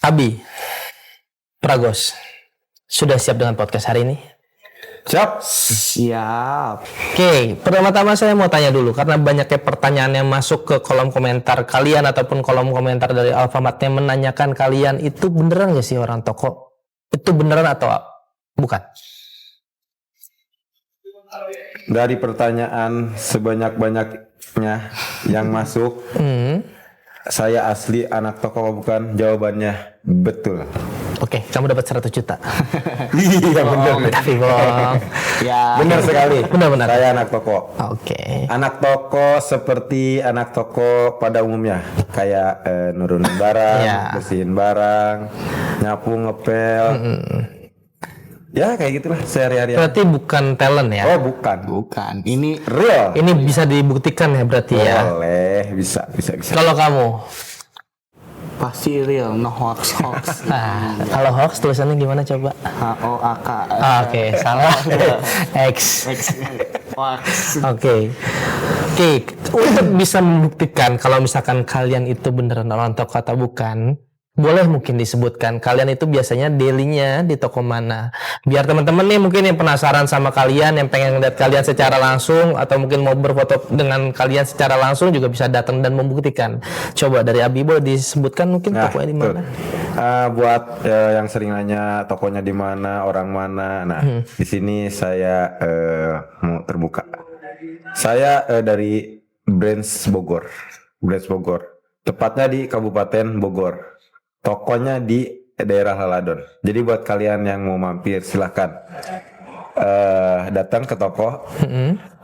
Abi, Pragos, sudah siap dengan podcast hari ini? Siap. Oke, pertama-tama saya mau tanya dulu karena banyaknya pertanyaan yang masuk ke kolom komentar kalian ataupun kolom komentar dari Alfamart yang menanyakan kalian itu beneran gak sih orang toko? Itu beneran atau bukan? Dari pertanyaan sebanyak-banyaknya yang masuk, saya asli anak toko apa bukan? Jawabannya betul. Oke, kamu dapat 100 juta. Iya benar. Tapi bohong. Ya. Benar sekali. Benar-benar. Saya anak toko. Oke. Anak toko seperti anak toko pada umumnya, kayak nurunin barang, Ya. bersihin barang, nyapu, ngepel. Ya kayak gitulah sehari-hari. Berarti bukan talent ya? Oh bukan. Bukan. Ini Real. Ini bisa dibuktikan ya berarti ya? Boleh, bisa. Kalau kamu? pasti real, no hoax. Nah, kalau hoax tulisannya gimana coba? HOAK. Oke, salah. X. Hoax. Oke. Untuk bisa membuktikan kalau misalkan kalian itu beneran orang toko atau bukan, boleh mungkin disebutkan kalian itu biasanya daily-nya di toko mana, biar teman-teman nih mungkin yang penasaran sama kalian, yang pengen lihat kalian secara langsung atau mungkin mau berfoto dengan kalian secara langsung juga bisa datang dan membuktikan. Coba dari Abi boleh disebutkan mungkin tokonya di mana? Buat yang sering nanya tokonya di mana, orang mana. Nah, di sini saya mau terbuka. Saya dari Brands Bogor. Tepatnya di Kabupaten Bogor. Tokonya di daerah Haladon. Jadi buat kalian yang mau mampir silahkan datang ke toko.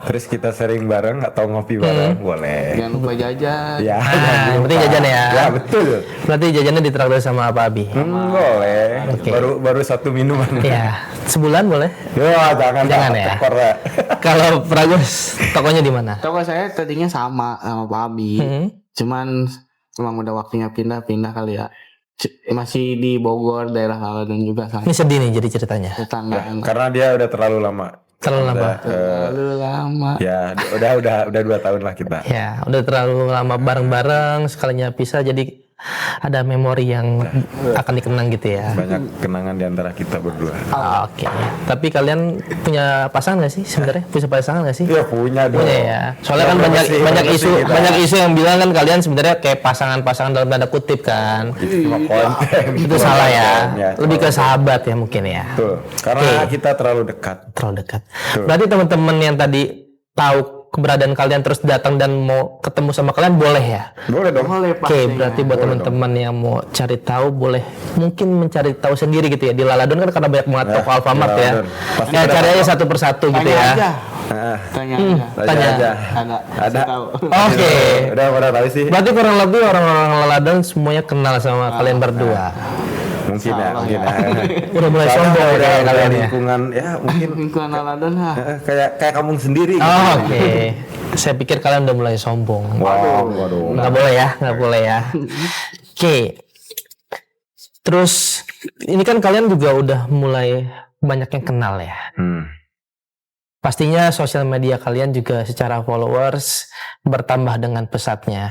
Terus kita sharing bareng atau ngopi bareng boleh. Jangan lupa jajan. Ya, Berarti jajan ya? Ya betul. Berarti jajannya ditraktir sama apa Abi? Boleh. Oke. Baru satu minuman. Ya, sebulan boleh? Ya, jangan ya. tekor ya. Kalau Pragos, tokonya di mana? Toko saya tadinya sama Pak Abi. Cuman memang udah waktunya pindah kali ya. Masih di Bogor, daerah Haladon juga sama. Ini sedih nih jadi ceritanya. Tetanggaan. Karena dia udah terlalu lama. Terlalu lama. Ya, udah 2 tahun lah kita. Ya, udah terlalu lama bareng-bareng, sekalinya pisah jadi ada memori yang akan dikenang gitu ya. Banyak kenangan di antara kita berdua. Oke. Tapi kalian punya pasangan nggak sih sebenarnya? Punya pasangan nggak sih? Iya punya dong. Punya ya. Soalnya kan banyak isu yang bilang kan kalian sebenarnya kayak pasangan-pasangan dalam tanda kutip kan. Itu cuma konten. Itu salah ya. Konten, Lebih ke sahabat ya mungkin ya. Betul. Karena kita terlalu dekat. Terlalu dekat. Berarti teman-teman yang tadi tahu keberadaan kalian terus datang dan mau ketemu sama kalian boleh ya? Boleh dong. Boleh Oke, berarti buat teman-teman yang mau cari tahu boleh mungkin mencari tahu sendiri gitu ya. Di Laladon kan karena banyak banget toko Alfamart ya. Pasti Ya ada cari aja satu persatu gitu ya. Tanya aja. Tanya aja. Ada. Tahu. Oke. Udah pada tahu sih. Berarti kurang lebih orang-orang Laladon semuanya kenal sama kalian berdua. Mungkin ya. Udah mulai Soalnya sombong udah kayak kalian ya. lingkungan ya mungkin Lingkungan Haladon kayak kampung sendiri gitu. Oh, oke. Saya pikir kalian udah mulai sombong. Waduh. Nggak boleh ya. Oke. Terus ini kan kalian juga udah mulai banyak yang kenal ya. Pastinya sosial media kalian juga secara followers bertambah dengan pesatnya.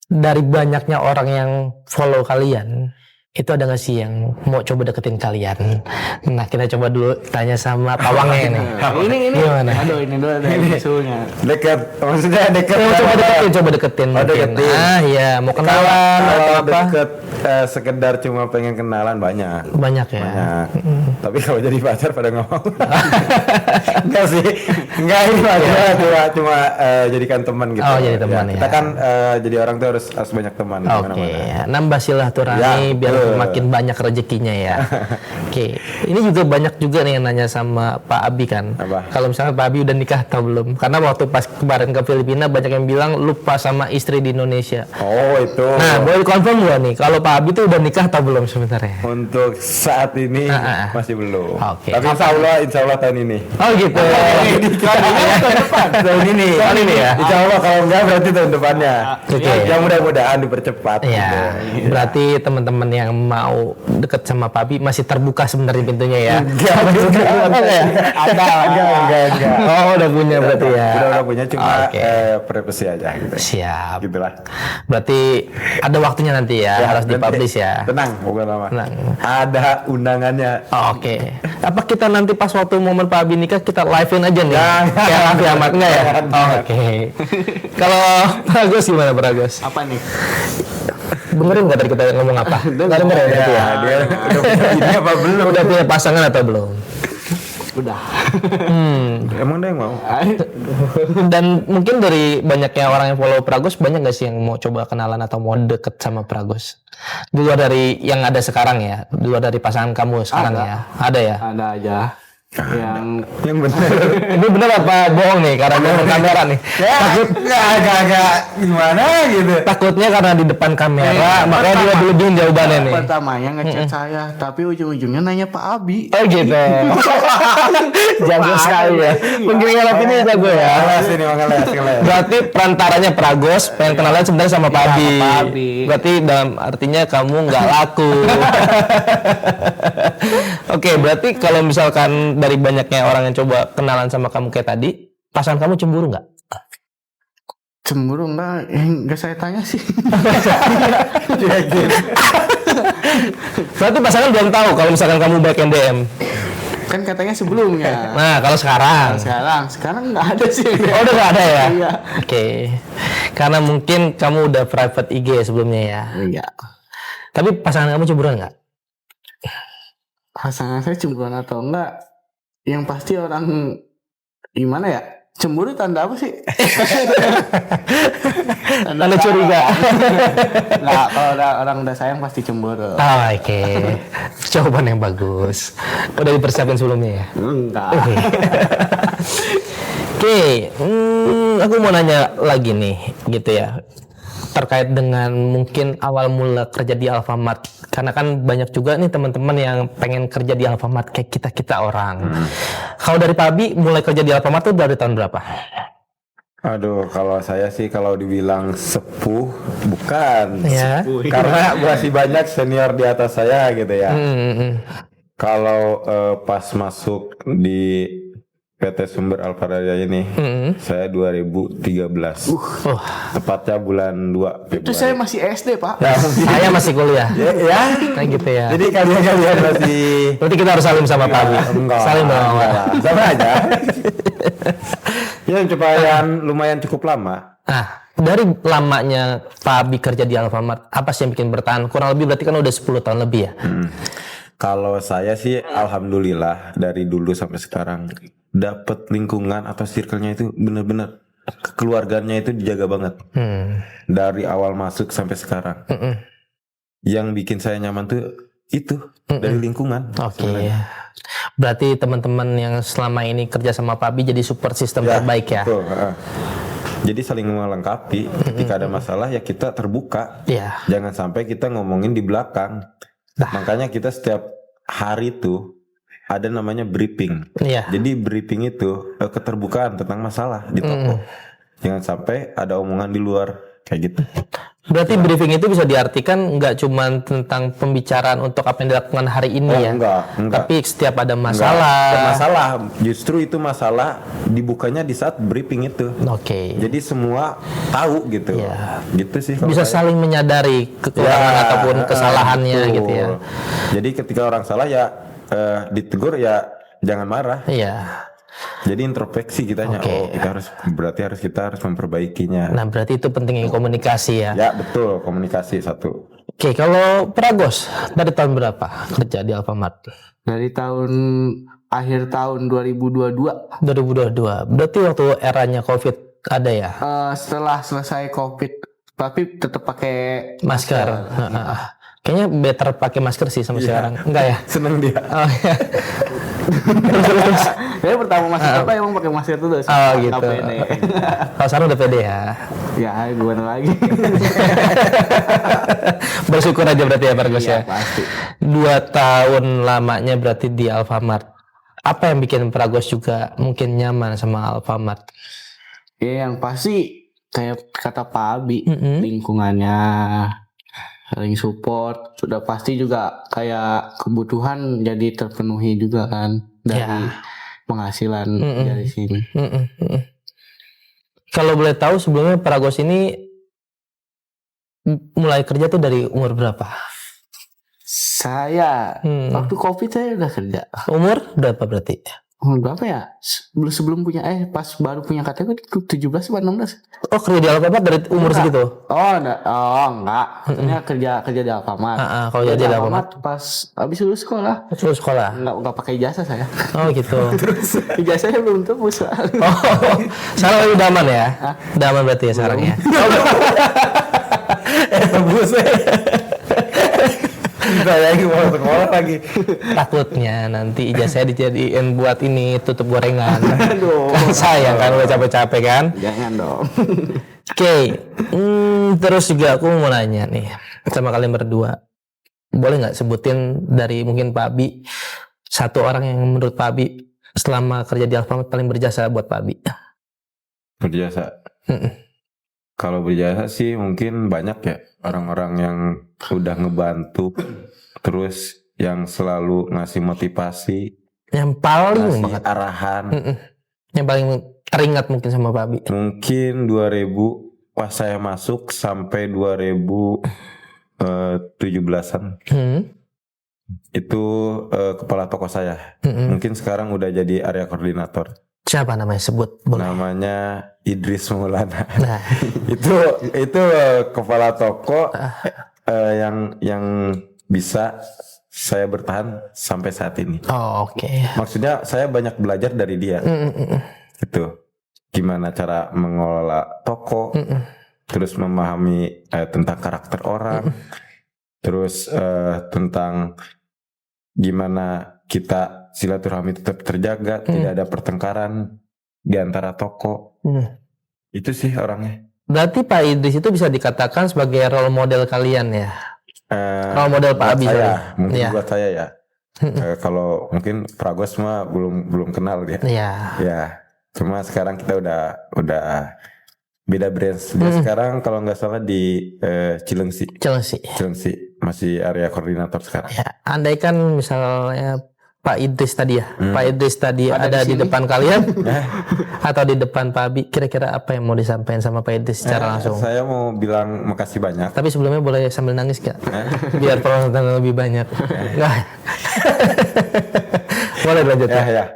Dari banyaknya orang yang follow kalian, itu ada nggak sih yang mau coba deketin kalian? Nah, kita coba dulu tanya sama pawangnya nih. Ini Gimana? Aduh, ini dulu ada isunya. Dekat, maksudnya dekat. Mau coba deketin mungkin. deketin. Ah, iya, mau kenalan atau Kalau apa? deket sekedar cuma pengen kenalan banyak. Banyak ya. Banyak. Tapi kalau jadi pacar pada nggak mau. Enggak sih. Enggak ini cuma jadikan teman gitu. Oh, jadi teman Kita ya. kan jadi orang tuh harus banyak teman Oke, kemana-mana. nambah silaturahmi Ya, biar betul. makin banyak rezekinya ya. Oke, ini juga banyak juga nih yang nanya sama Pak Abi kan. Apa? Kalau misalnya Pak Abi udah nikah atau belum? Karena waktu pas kemarin ke Filipina banyak yang bilang lupa sama istri di Indonesia. Oh itu. Nah, boleh confirm gak nih kalau Pak Abi tuh udah nikah atau belum sebenarnya? Untuk saat ini masih belum. Oke. Tapi insya Allah tahun ini. Oh gitu. Tahun ini. Tahun ini ya? Insya Allah kalau enggak berarti tahun depannya. Oke. Ya mudah-mudahan dipercepat. Iya, gitu. berarti teman-teman yang yang mau deket sama Pak Abi masih terbuka sebenarnya pintunya ya? Enggak. Oh, udah punya berarti ya. Udah punya, cuma Oke. privacy aja gitu. Siap. Gitulah. Berarti ada waktunya nanti ya, harus nanti. dipublish ya. Tenang, bukan lama. Tenang. Ada undangannya. Oh, oke. Apa kita nanti pas waktu momen Pak Abi nikah kita live-in aja nih? Kayak Raffi Ahmad enggak ya? Oh, oke. Kalau Pragus gimana Pragus? Apa nih? Dengerin nggak tadi kita ngomong apa? Nggak dengerin berarti ya? Dia udah punya ini apa belum? Udah punya pasangan atau belum? Udah. Emang dia yang mau? Dan mungkin dari banyaknya orang yang follow Pragus, banyak nggak sih yang mau coba kenalan atau mau deket sama Pragus? Di luar dari yang ada sekarang ya, di luar dari pasangan kamu sekarang Ada. ya, ada ya? Ada aja. Yang bener. Ini bener apa bohong nih karena depan kamera nih? Takut agak gimana gitu. Takutnya karena di depan kamera, makanya dia lebih jawabannya nih. Pertamanya ngechat saya, tapi ujung-ujungnya nanya Pak Abi. Oh gitu. Jago sekali ya. Penggiringan ini jago ya. Ngeles ini mah ngeles. Berarti perantaranya Pragus pengen kenalan sebenarnya sama Pak Abi. sama Pak Abi. Berarti dalam artinya kamu nggak laku. Oke, berarti kalau misalkan dari banyaknya orang yang coba kenalan sama kamu kayak tadi, pasangan kamu cemburu nggak? Cemburu enggak saya tanya sih. Berarti pasangan belum tahu kalau misalkan kamu back DM. Kan katanya sebelumnya. Nah, kalau sekarang. Sekarang nggak ada sih. Oh, udah nggak ada ya? Iya. Oke. Karena mungkin kamu udah private IG sebelumnya ya. Iya. Tapi pasangan kamu cemburuan nggak? Pasangan saya cemburuan atau enggak? Yang pasti orang gimana ya? Cemburu tanda apa sih? Tanda curiga. Nah, kalau orang udah sayang pasti cemburu. Ah, oke. Jawaban yang bagus. Udah dipersiapin sebelumnya ya? Enggak. Oke, aku mau nanya lagi nih, gitu ya. Terkait dengan mungkin awal mula kerja di Alfamart. Karena kan banyak juga nih teman-teman yang pengen kerja di Alfamart kayak kita-kita orang. Kalau dari Pak Abi, mulai kerja di Alfamart itu dari tahun berapa? Aduh, kalau saya sih kalau dibilang sepuh bukan. Ya. Karena masih banyak senior di atas saya gitu ya. Kalau pas masuk di PT Sumber Alfaraya ini, saya 2013. Oh, Tepatnya bulan 2 Itu Februari. saya masih SD, Pak. saya masih kuliah. Ya. Kayak gitu ya. Jadi kalian masih Berarti kita harus salim sama Pak Abi. enggak. Salim dong. Enggak lah. Sama aja. Ya lumayan cukup lama. Nah, dari lamanya Pak Abi kerja di Alfamart, apa sih yang bikin bertahan? Kurang lebih berarti kan udah 10 tahun lebih ya? Kalau saya sih alhamdulillah dari dulu sampai sekarang dapat lingkungan atau circle-nya itu benar-benar keluarganya itu dijaga banget. Dari awal masuk sampai sekarang. Yang bikin saya nyaman tuh itu dari lingkungan. Oke. Berarti teman-teman yang selama ini kerja sama Pak Abi jadi support system terbaik ya? Betul, jadi saling melengkapi. Ketika ada masalah ya kita terbuka. Iya. Jangan sampai kita ngomongin di belakang. Makanya kita setiap hari tuh ada namanya briefing. Iya. Jadi briefing itu keterbukaan tentang masalah di toko. Jangan sampai ada omongan di luar kayak gitu. Berarti briefing itu bisa diartikan nggak cuma tentang pembicaraan untuk apa yang dilakukan hari ini ya? Enggak. Tapi setiap ada Enggak, masalah. ada masalah. Justru itu masalah dibukanya di saat briefing itu. Oke. Jadi semua tahu gitu. Iya. Gitu sih. kalau Bisa saya. saling menyadari kekurangan ataupun kesalahannya betul. gitu ya? Jadi ketika orang salah ya ditegur ya jangan marah. Iya. Jadi introspeksi kitanya. Oke. Oh kita harus memperbaikinya. Nah, berarti itu pentingnya komunikasi ya? Ya betul, komunikasi satu. Oke, kalau Pragos dari tahun berapa kerja di Alfamart? Dari akhir tahun 2022. 2022. Berarti waktu eranya COVID ada ya? Setelah selesai COVID, tapi tetap pakai Masker. Kayaknya better pakai masker sih sama sekarang. Enggak ya? Seneng dia. Oh, iya. Saya pertama masuk apa emang pakai masker terus. Oh gitu. KPD. Kalau sekarang udah pede ya. Ya gimana lagi? Bersyukur aja berarti ya Pragos ya. Iya pasti. 2 tahun lamanya berarti di Alfamart. Apa yang bikin Pragos juga mungkin nyaman sama Alfamart? Ya yang pasti kayak kata Pak Abi, lingkungannya. saling support. Sudah pasti juga kayak kebutuhan jadi terpenuhi juga kan dari Ya. penghasilan dari sini. Kalau boleh tahu sebelumnya Pragos ini mulai kerja tuh dari umur berapa? Saya waktu COVID saya udah kerja. Umur berapa berarti? Umur berapa ya? Sebelum punya pas baru punya KTP 17 atau 16. Oh, kerja di Alfamart dari umur Enggak. segitu? Enggak. Maksudnya kerja di Alfamart. Kalau kerja di Alfamart pas habis lulus sekolah. lulus sekolah. Enggak pakai ijazah saya. Oh gitu. Ijazahnya belum tembus. Oh, sekarang lebih daman ya? Daman berarti ya sekarang ya? Tembus saya lagi mau sekolah lagi. Takutnya nanti ijazahnya dijadiin buat ini tutup gorengan. Aduh. Kan sayang kan udah capek-capek kan? Jangan dong. Oke. Terus juga aku mau nanya nih sama kalian berdua. Boleh nggak sebutin dari mungkin Pak Abi satu orang yang menurut Pak Abi selama kerja di Alfamart paling berjasa buat Pak Abi? Berjasa. Kalau berjasa sih mungkin banyak ya orang-orang yang udah ngebantu, terus yang selalu ngasih motivasi, Yang paling ngasih banget, arahan. yang paling teringat mungkin sama Pak Abi. Mungkin 2000 pas saya masuk sampai 2017-an itu kepala toko saya. Mungkin sekarang udah jadi area koordinator. Siapa namanya sebut? Boleh. Namanya Idris Maulana. Nah, itu kepala toko yang bisa saya bertahan sampai saat ini. oh, oke. Maksudnya saya banyak belajar dari dia. Gitu. Gimana cara mengelola toko, terus memahami tentang karakter orang, terus tentang gimana kita silaturahmi tetap terjaga, tidak ada pertengkaran di antara toko. Itu sih orangnya. Berarti Pak Idris itu bisa dikatakan sebagai role model kalian ya? Role model Pak Abi. Saya, mungkin ya. buat saya ya. Kalau mungkin Pragos mah belum kenal dia. Iya. Ya, cuma sekarang kita udah beda branch. Dia sekarang kalau nggak salah di Cilengsi. Cilengsi masih area koordinator sekarang. Ya, andaikan misalnya Pak Idris tadi ya, Pak Idris tadi ada di di sini. depan kalian atau di depan Pak Abi, kira-kira apa yang mau disampaikan sama Pak Idris secara langsung? Saya mau bilang makasih banyak. Tapi sebelumnya boleh sambil nangis gak? Biar penonton lebih banyak. Nggak. Boleh lanjut ya.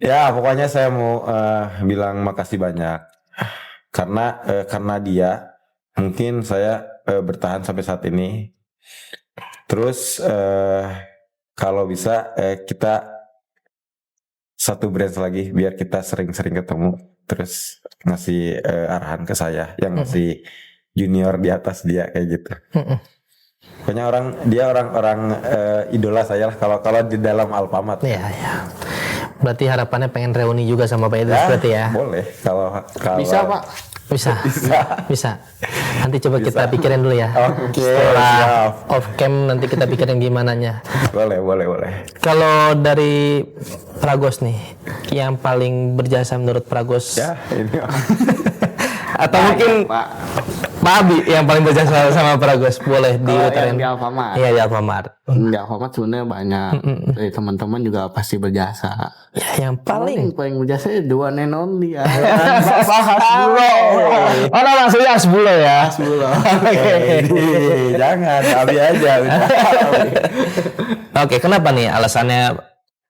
Ya, pokoknya saya mau bilang makasih banyak karena dia mungkin saya bertahan sampai saat ini. Terus kalau bisa kita satu branch lagi biar kita sering-sering ketemu, terus ngasih arahan ke saya yang masih junior di atas dia kayak gitu. Pokoknya dia orang idola saya lah kalau di dalam Alfamart. Iya. Berarti harapannya pengen reuni juga sama Pak Idris berarti ya? Boleh kalau Bisa Pak. Bisa. Nanti coba kita pikirin dulu ya. Oke, Setelah siap. off cam nanti kita pikirin gimana nya. Boleh. Kalau dari Pragos nih, yang paling berjasa menurut Pragos, Ya, ini. atau mungkin Pak. Pak Abi yang paling berjasa sama Pragos, boleh Kalau yang diutarain. di Alfamart. Iya, di Alfamart. Di Alfamart sebenarnya banyak. Dari teman-teman juga pasti berjasa. Ya, yang paling Paling berjasa ya the one and only ya. Oh, langsung ya Hasbulo ya. Jangan, Abi aja. Oke, kenapa nih alasannya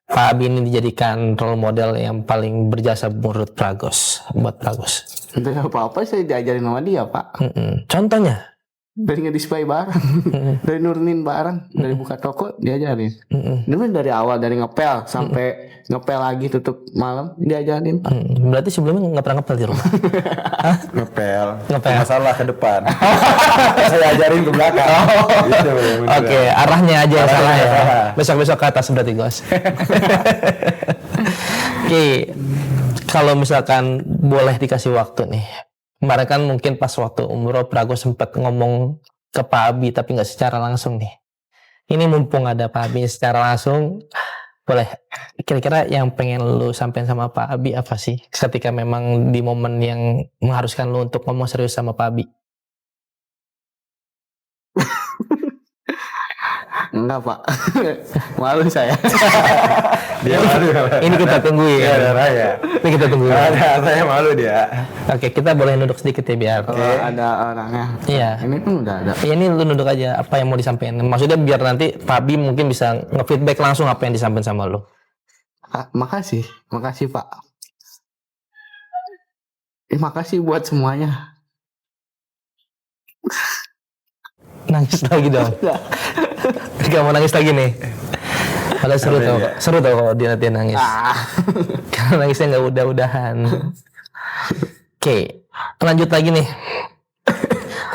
Pak Abi ini dijadikan role model yang paling berjasa menurut Pragos, buat Pragos? Tidak apa-apa saya diajarin sama dia Pak. Contohnya? Dari ngedisplay barang, dari nurunin barang, dari buka toko diajarin. Ini dari awal dari ngepel sampai ngepel lagi tutup malam diajarin Pak. Berarti sebelumnya nggak pernah ngepel di rumah? Ngepel. Ngepel. Masalah ke depan. Saya ajarin ke belakang. Gitu, bener. Oke, arahnya aja yang salah ya. salah. Besok-besok ke atas berarti Gos. Oke, kalau misalkan boleh dikasih waktu nih. Kemarin kan mungkin pas waktu umroh Pragos sempat ngomong ke Pak Abi tapi nggak secara langsung nih. Ini mumpung ada Pak Abi secara langsung, boleh kira-kira yang pengen lu sampein sama Pak Abi apa sih? Ketika memang di momen yang mengharuskan lu untuk ngomong serius sama Pak Abi. Enggak Pak. Malu saya. Dia malu. Ini kita tungguin. Dia ada raya. Ini kita tungguin. Saya malu dia. Oke, kita boleh nunduk sedikit ya biar. Kalau ada orangnya. Iya. Ini kan udah ada. Ya, ini lu nunduk aja apa yang mau disampaikan. Maksudnya biar nanti Pak Abi mungkin bisa nge-feedback langsung apa yang disampaikan sama lu. Makasih Pak. Makasih buat semuanya. Nangis lagi dong. Gak mau nangis lagi nih. Padahal seru tau kalau dia nanti nangis. Karena nangisnya nggak udah-udahan. Oke, lanjut lagi nih.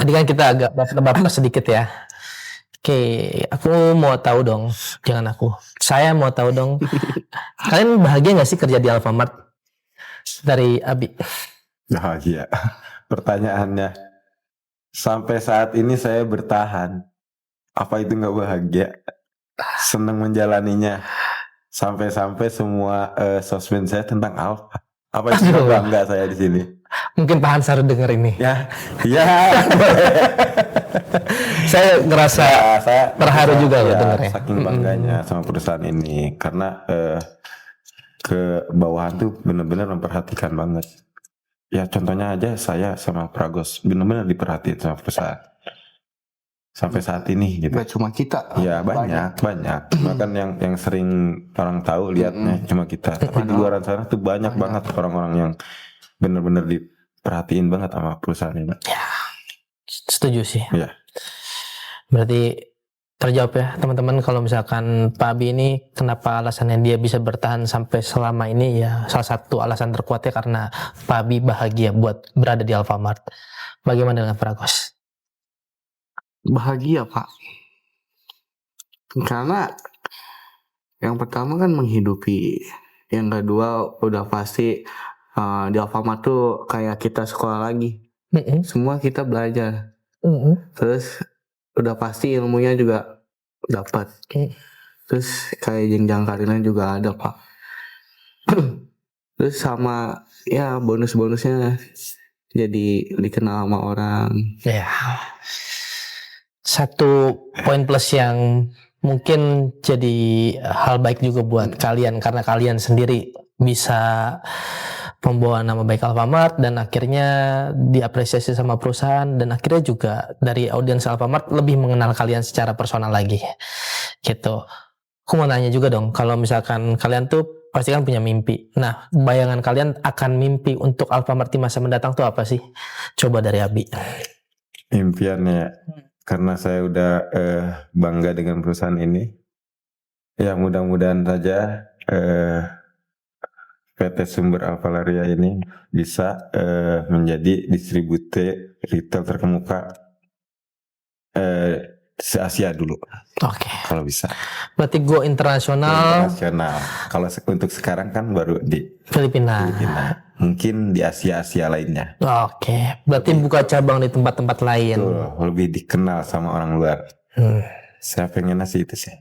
Tadi kan kita agak baper sedikit ya. Oke, aku mau tahu dong. Jangan aku. Saya mau tahu dong. Kalian bahagia nggak sih kerja di Alfamart? Dari Abi. Bahagia. Pertanyaannya, sampai saat ini saya bertahan. Apa itu nggak bahagia? Senang menjalaninya. Sampai-sampai semua sosmed saya tentang Alfa. Apa itu nggak bangga saya di sini? Mungkin Pak Hansar denger ini. Ya. Saya ngerasa saya terharu juga loh dengernya. Saking bangganya sama perusahaan ini karena ke bawahan tuh benar-benar memperhatikan banget. Ya contohnya aja saya sama Pragos benar-benar diperhatiin sama perusahaan sampai saat ini gitu. Gak cuma kita. Ya banyak. Cuma kan yang sering orang tahu lihatnya cuma kita. Tapi di luar sana tuh banyak banget orang-orang yang benar-benar diperhatiin banget sama perusahaan ini. Ya, setuju sih. Ya. Berarti terjawab ya teman-teman kalau misalkan Pak Abi ini kenapa alasannya dia bisa bertahan sampai selama ini ya salah satu alasan terkuatnya karena Pak Abi bahagia buat berada di Alfamart. Bagaimana dengan Pragos? Bahagia Pak. Karena yang pertama kan menghidupi, yang kedua udah pasti di Alfamart tuh kayak kita sekolah lagi. Semua kita belajar. Terus udah pasti ilmunya juga dapat. Terus kayak jenjang karirnya juga ada Pak. Terus sama ya bonus-bonusnya jadi dikenal sama orang. Ya. Satu poin plus yang mungkin jadi hal baik juga buat kalian karena kalian sendiri bisa membawa nama baik Alfamart dan akhirnya diapresiasi sama perusahaan dan akhirnya juga dari audiens Alfamart lebih mengenal kalian secara personal lagi gitu. Aku mau nanya juga dong, kalau misalkan kalian tuh pasti kan punya mimpi. Nah, bayangan kalian akan mimpi untuk Alfamart di masa mendatang tuh apa sih? Coba dari Abi. Impiannya karena saya udah bangga dengan perusahaan ini. Ya mudah-mudahan saja PT Sumber Alfalaria ini bisa menjadi distributor retail terkemuka se-Asia dulu. Oke. Kalau bisa. Berarti go internasional. Internasional. Kalau untuk sekarang kan baru di Filipina. Mungkin di Asia lainnya. Oke. Berarti buka cabang di tempat-tempat lain. Tuh, lebih dikenal sama orang luar. Saya pengen sih itu sih.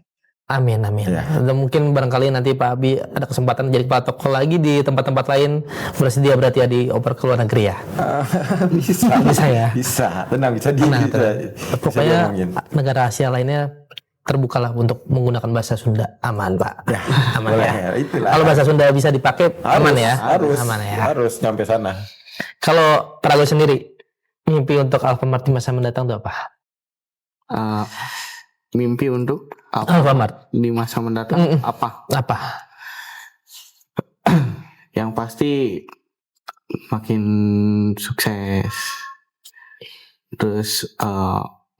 Amin. Ya. Dan mungkin barangkali nanti Pak Abi ada kesempatan jadi kepala toko lagi di tempat-tempat lain, bersedia berarti ya dioper ke luar negeri ya. Bisa ya. Bisa, tenang bisa Tenang. bisa Pokoknya diomongin. negara Asia lainnya terbukalah untuk menggunakan bahasa Sunda. Aman Pak. Ya, Aman boleh, ya. itulah. Kalau bahasa Sunda bisa dipakai aman ya. Aman ya. Harus nyampe sana. Kalau Pragos sendiri mimpi untuk Alfamart di masa mendatang itu apa? Mimpi untuk apa Alfamart di masa mendatang apa? Yang pasti makin sukses, terus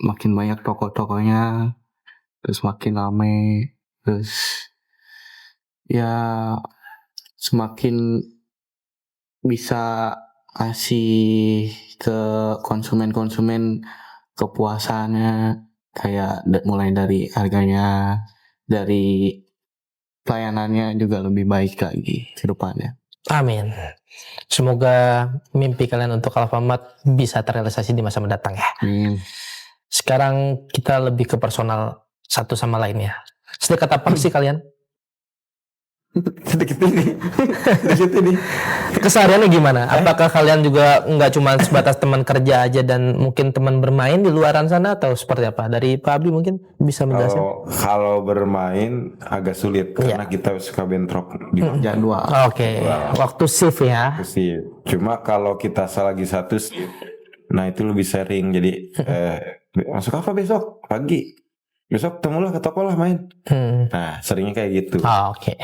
makin banyak toko-tokonya, terus makin ramai, terus ya semakin bisa kasih ke konsumen-konsumen kepuasannya, kayak mulai dari harganya, dari pelayanannya juga lebih baik lagi ke depannya. Amin. Semoga mimpi kalian untuk Alfamart bisa terrealisasi di masa mendatang ya. Amin. Sekarang kita lebih ke personal satu sama lainnya. Sedekat apa sih kalian? sedikit ini. Kesehariannya gimana? Apakah kalian juga nggak cuma sebatas teman kerja aja dan mungkin teman bermain di luaran sana atau seperti apa? Dari Pak Abi mungkin bisa menjelaskan. Kalau bermain agak sulit karena kita suka bentrok di Jadwal. Oke, waktu shift ya. sih. Cuma kalau kita lagi satu shift, nah itu lebih sering. Jadi masuk apa besok pagi? Besok temulah ke toko lah main. Nah seringnya kayak gitu. Oke.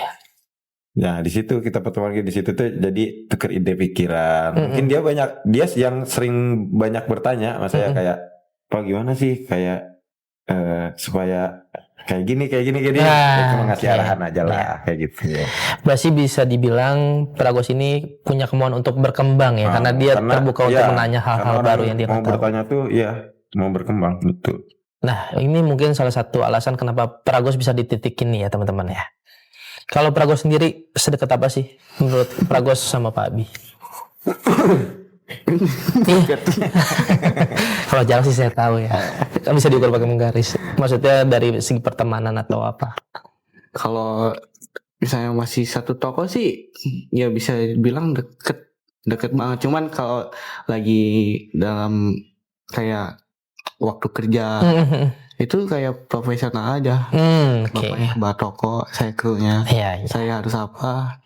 Nah di situ kita pertemuan di situ tuh jadi tuker ide pikiran. Mungkin dia yang sering banyak bertanya sama saya kayak, Pak gimana sih kayak supaya kayak gini. Dia cuma ngasih arahan aja lah kayak gitu. Berarti bisa dibilang Pragos ini punya kemauan untuk berkembang ya, karena dia terbuka untuk menanya hal-hal baru yang dia mau tahu. bertanya tuh mau berkembang betul. Nah ini mungkin salah satu alasan kenapa Pragos bisa dititikin nih ya teman-teman ya. Kalau Pragos sendiri sedekat apa sih menurut Pragos sama Pak Abi? Kalau jarak sih saya tahu ya. Kan bisa diukur pakai menggaris. Maksudnya dari segi pertemanan atau apa? Kalau misalnya masih satu toko sih, ya bisa bilang deket banget. Cuman kalau lagi dalam kayak waktu kerja itu kayak profesional aja. Bapaknya bawa toko, saya krunya. Saya harus apa?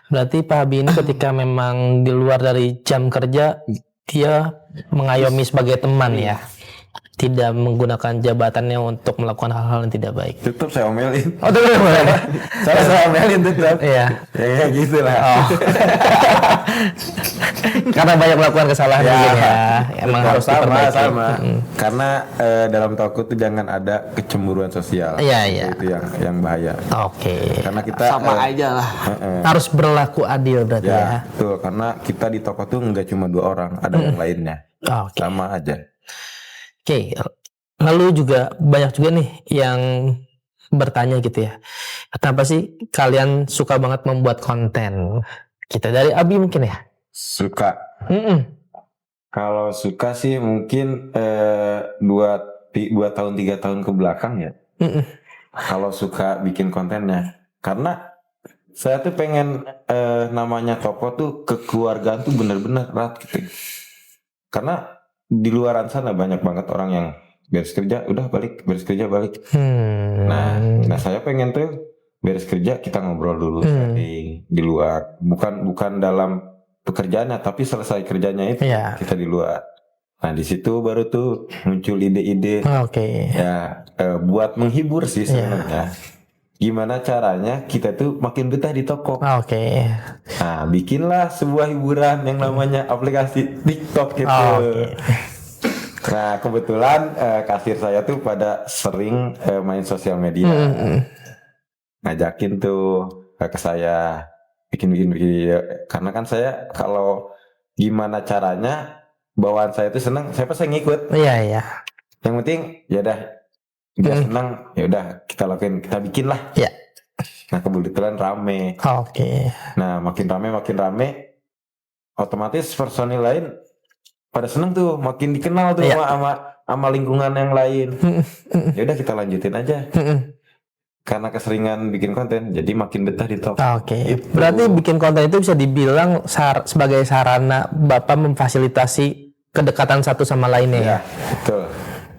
Berarti Pak Abi ini ketika memang di luar dari jam kerja dia mengayomi sebagai teman ya. Tidak menggunakan jabatannya untuk melakukan hal-hal yang tidak baik. Tetap saya omelin. Oh, tetap omelin. saya omelin tetap. Iya. Ya gitu lah. Karena banyak melakukan kesalahan mungkin ya. Emang harus diperbaiki. Sama. Karena dalam toko tuh jangan ada kecemburuan sosial. Iya. Itu yang bahaya. Oke. Karena kita sama aja lah. Harus berlaku adil berarti ya. Betul. Karena kita di toko tuh nggak cuma 2 orang, ada yang lainnya. Sama aja. Oke, lalu juga banyak juga nih yang bertanya gitu ya, kenapa sih kalian suka banget membuat konten? Kita dari Abi mungkin ya? Suka. Kalau suka sih mungkin 2 tahun 3 tahun ke belakang ya. Kalau suka bikin kontennya, karena saya tuh pengen namanya toko tuh kekeluargaan tuh bener-bener erat gitu. Karena di luaran sana banyak banget orang yang beres kerja udah balik, beres kerja balik. Nah saya pengen tuh beres kerja kita ngobrol dulu di luar, bukan dalam pekerjaannya, tapi selesai kerjanya itu kita di luar. Nah di situ baru tuh muncul ide-ide buat menghibur sih sebenarnya. Gimana caranya kita tuh makin betah di toko. Nah bikinlah sebuah hiburan yang namanya aplikasi TikTok gitu. Nah kebetulan kasir saya tuh pada sering main sosial media. Ngajakin tuh ke saya bikin video. Karena kan saya kalau gimana caranya bawaan saya tuh senang, saya pasti ngikut. Iya. Yang penting ya udah dia senang, ya udah kita lakuin, kita bikin lah. Nah kebetulan rame. Nah makin rame, otomatis personil lain pada seneng tuh, makin dikenal tuh sama lingkungan yang lain. Ya udah kita lanjutin aja. Karena keseringan bikin konten, jadi makin betah di toko. Gitu. Berarti bikin konten itu bisa dibilang sebagai sarana Bapak memfasilitasi kedekatan satu sama lainnya ya. Betul.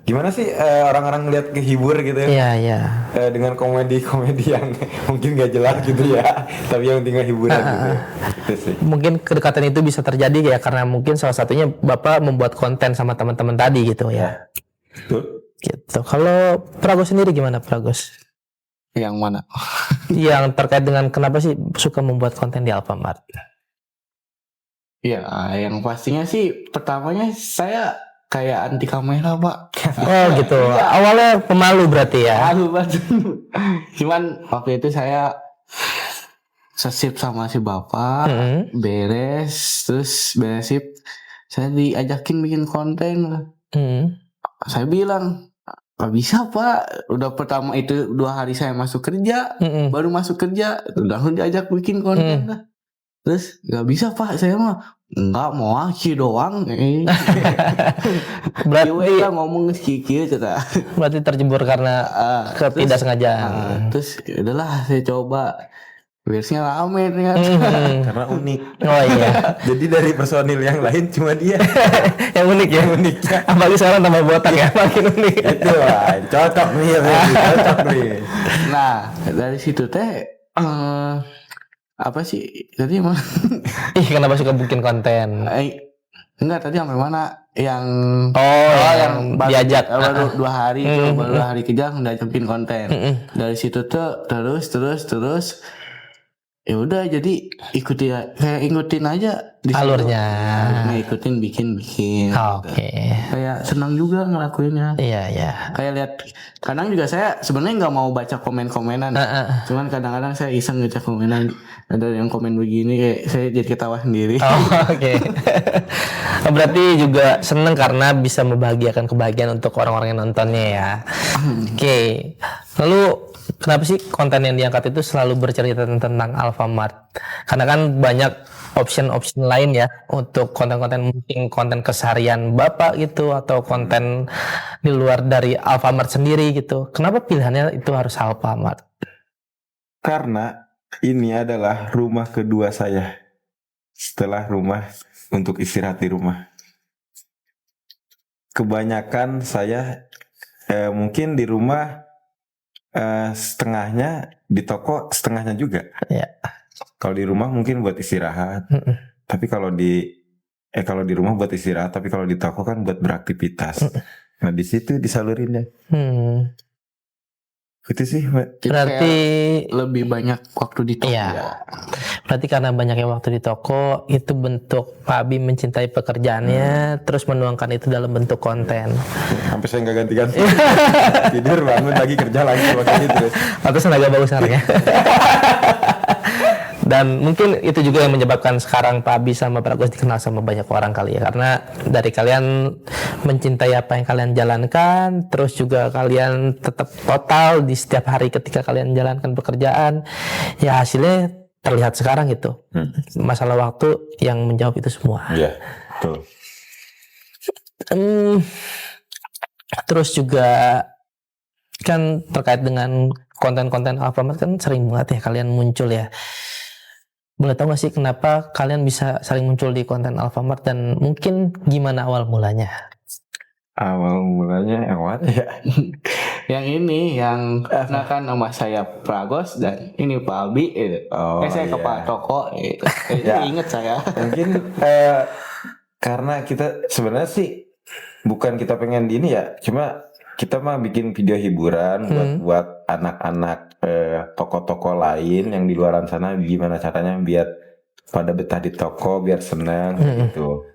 Gimana sih orang-orang ngeliat kehibur gitu ya? Iya. Dengan komedi-komedi yang mungkin gak jelas gitu ya, tapi yang penting hiburan gitu. Gitu sih. Mungkin kedekatan itu bisa terjadi ya karena mungkin salah satunya Bapak membuat konten sama teman-teman tadi gitu ya. Betul. Gitu. Kalau Pragos sendiri gimana Pragos? Yang mana? Yang terkait dengan kenapa sih suka membuat konten di Alfamart? Ya, yang pastinya sih pertamanya saya kayak anti kamera, Pak. Oh gitu. Awalnya pemalu berarti ya? Malu banget. Cuman waktu itu saya sesip sama si bapak, beres sip, saya diajakin bikin konten. Saya bilang, gak bisa Pak, udah pertama itu 2 hari saya masuk kerja, baru masuk kerja, udah diajak bikin konten lah. Terus nggak bisa Pak, saya mah nggak mau aja doang. Berarti Kita ngomong kiki kata. berarti terjebur karena ketidaksengajaan. Terus ya udahlah saya coba. Biasanya rame ternyata. Karena unik. Oh iya. Jadi dari personil yang lain cuma dia Yang unik ya. unik. Apalagi sekarang tambah botak ya, makin unik. Itu lah, cocok nih, cocok nih. Nah dari situ teh apa sih tadi mah? Ih, kenapa suka bikin konten? Enggak, tadi sampai mana yang yang diajak baru 2 hari tuh, baru 2 hari kerja udah bikin konten. Dari situ tuh terus ya udah, jadi ikutin aja alurnya. Ikutin bikin Oke. kayak senang juga ngelakuinnya. Iya. Kayak lihat, kadang juga saya sebenarnya nggak mau baca komen-komenan, cuman kadang-kadang saya iseng baca komenan, ada yang komen begini kayak saya jadi ketawa sendiri. Oke. Berarti juga seneng karena bisa membahagiakan kebahagiaan untuk orang-orang yang nontonnya ya. Oke. Lalu kenapa sih konten yang diangkat itu selalu bercerita tentang Alfamart? Karena kan banyak option lain ya untuk konten-konten, mungkin konten keseharian Bapak gitu atau konten di luar dari Alfamart sendiri gitu. Kenapa pilihannya itu harus Alfamart? Karena ini adalah rumah kedua saya setelah rumah untuk istirahat di rumah. Kebanyakan saya mungkin di rumah setengahnya, di toko setengahnya juga. Ya. Kalau di rumah mungkin buat istirahat. Tapi kalau di rumah buat istirahat, tapi kalau di toko kan buat beraktivitas. Nah di situ disalurinnya. Itu sih. Berarti lebih banyak waktu di toko. Iya. Berarti karena banyaknya waktu di toko, itu bentuk Pak Abi mencintai pekerjaannya, terus menuangkan itu dalam bentuk konten. Sampai saya nggak ganti-ganti. Tidur bangun lagi kerja lagi makanya terus. Pantesan agak bagus ya. Dan mungkin itu juga yang menyebabkan sekarang Pak Abi sama Pak Agus dikenal sama banyak orang kali ya, karena dari kalian mencintai apa yang kalian jalankan, terus juga kalian tetap total di setiap hari ketika kalian menjalankan pekerjaan, ya hasilnya terlihat sekarang itu. Masalah waktu yang menjawab itu semua. Iya, betul. Terus juga kan terkait dengan konten-konten Alfamart kan sering banget ya kalian muncul ya. Boleh tahu gak sih kenapa kalian bisa sering muncul di konten Alfamart dan mungkin gimana awal mulanya? Awal mulanya yang mana ya? Yang ini, yang kan nama saya Pragos dan ini Pak Abi. Saya ke Pak Toko. Ya. Ingat saya. Mungkin karena kita sebenarnya sih bukan kita pengen di ini ya, cuma kita mah bikin video hiburan buat anak-anak toko-toko lain yang di luaran sana, gimana caranya biar pada betah di toko, biar senang gitu.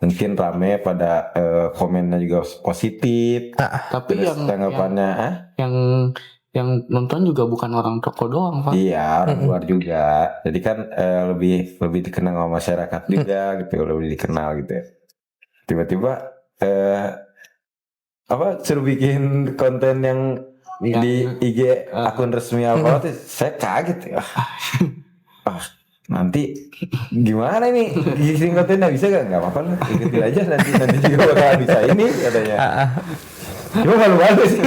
Mungkin rame pada komennya juga positif. Tapi yang tanggapannya yang nonton juga bukan orang toko doang, Pak. Iya, orang luar juga. Jadi kan lebih dikenal sama masyarakat juga gitu, lebih dikenal gitu ya. Tiba-tiba suruh bikin konten yang di IG akun resmi Alfamart, saya kaget ya. Nanti gimana ini bikin kontennya, bisa gak? Nggak apa-apa lah, ikutin aja, nanti juga bakal bisa ini katanya. Cuma malu-malu sih.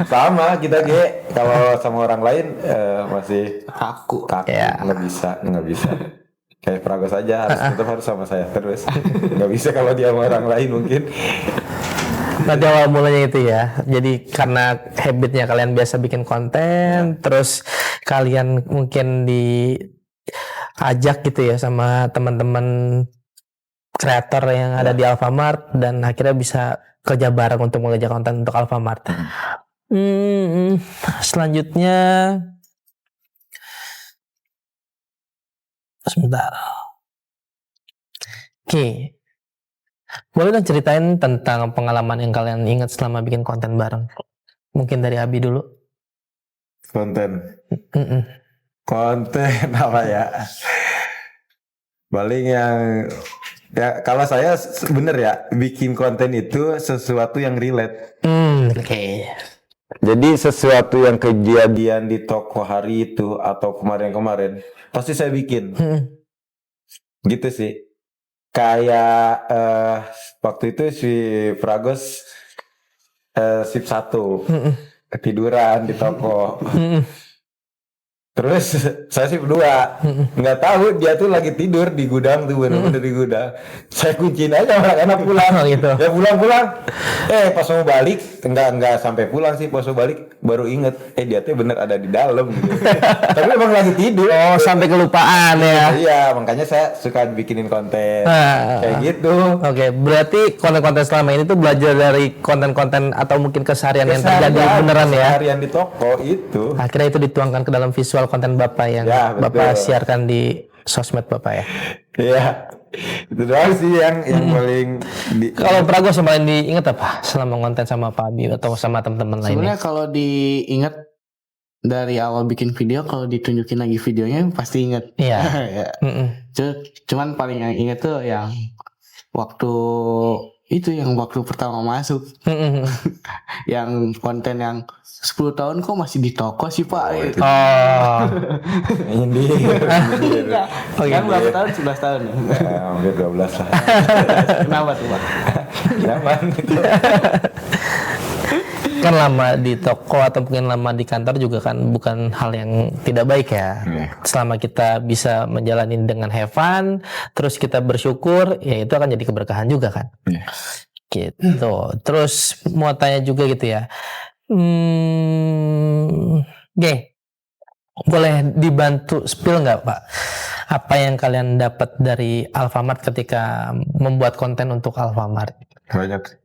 Sama kita kalau sama orang lain masih kaku, nggak bisa. Kayak Pragos aja harus sama saya terus. Nggak bisa kalau dia sama orang lain mungkin. Nanti awal mulanya itu ya. Jadi karena habitnya kalian biasa bikin konten, terus kalian mungkin diajak gitu ya sama teman-teman kreator yang ada di Alfamart, dan akhirnya bisa kerja bareng untuk mengerjakan konten untuk Alfamart. Selanjutnya, sebentar. Oke. Boleh dong ceritain tentang pengalaman yang kalian ingat selama bikin konten bareng? Mungkin dari Abi dulu. Konten apa ya? Paling yang ya, kalau saya bener ya, bikin konten itu sesuatu yang relate. Oke. Jadi sesuatu yang kejadian di toko hari itu atau kemarin-kemarin pasti saya bikin. Gitu sih. Kayak waktu itu si Pragos shift 1 ketiduran di toko. Terus saya shift 2 nggak tahu dia tuh lagi tidur di gudang tuh, bener-bener di gudang. Saya kunciin aja anak-anak pulang. Oh, gitu. Ya pulang. Pas mau balik nggak sampai pulang sih, pas mau balik baru inget dia tuh bener ada di dalam gitu. Tapi emang lagi tidur. Oh, sampai kelupaan ya. Iya, makanya saya suka bikinin konten kayak gitu. Oke, berarti konten-konten selama ini tuh belajar dari konten-konten atau mungkin keseharian yang terjadi beneran ya. Keseharian di toko itu. Akhirnya itu dituangkan ke dalam visual konten Bapak yang Ya, Bapak betul. siarkan di sosmed Bapak ya. Iya. Itu doang sih yang paling Kalau Pragos yang paling diingat apa selama konten sama Pak Abi atau sama teman-teman lainnya? Sebenarnya kalau diingat dari awal bikin video, kalau ditunjukin lagi videonya pasti inget. Iya. Ya. Mm-mm. Cuman paling yang inget tuh yang waktu pertama masuk, Mm-mm. yang konten yang 10 tahun kok masih di toko sih Pak. Gitu. Oh, nyindir. Kan berapa tahun? 11 tahun ya? Hampir 12 lah. Kenapa tuh Pak? Nyaman gitu. kan lama di toko atau mungkin lama di kantor juga kan bukan hal yang tidak baik ya. Selama kita bisa menjalani dengan have fun, terus kita bersyukur, ya itu akan jadi keberkahan juga kan. Gitu. Terus mau tanya juga gitu ya. Boleh dibantu spill nggak Pak? Apa yang kalian dapat dari Alfamart ketika membuat konten untuk Alfamart? Banyak.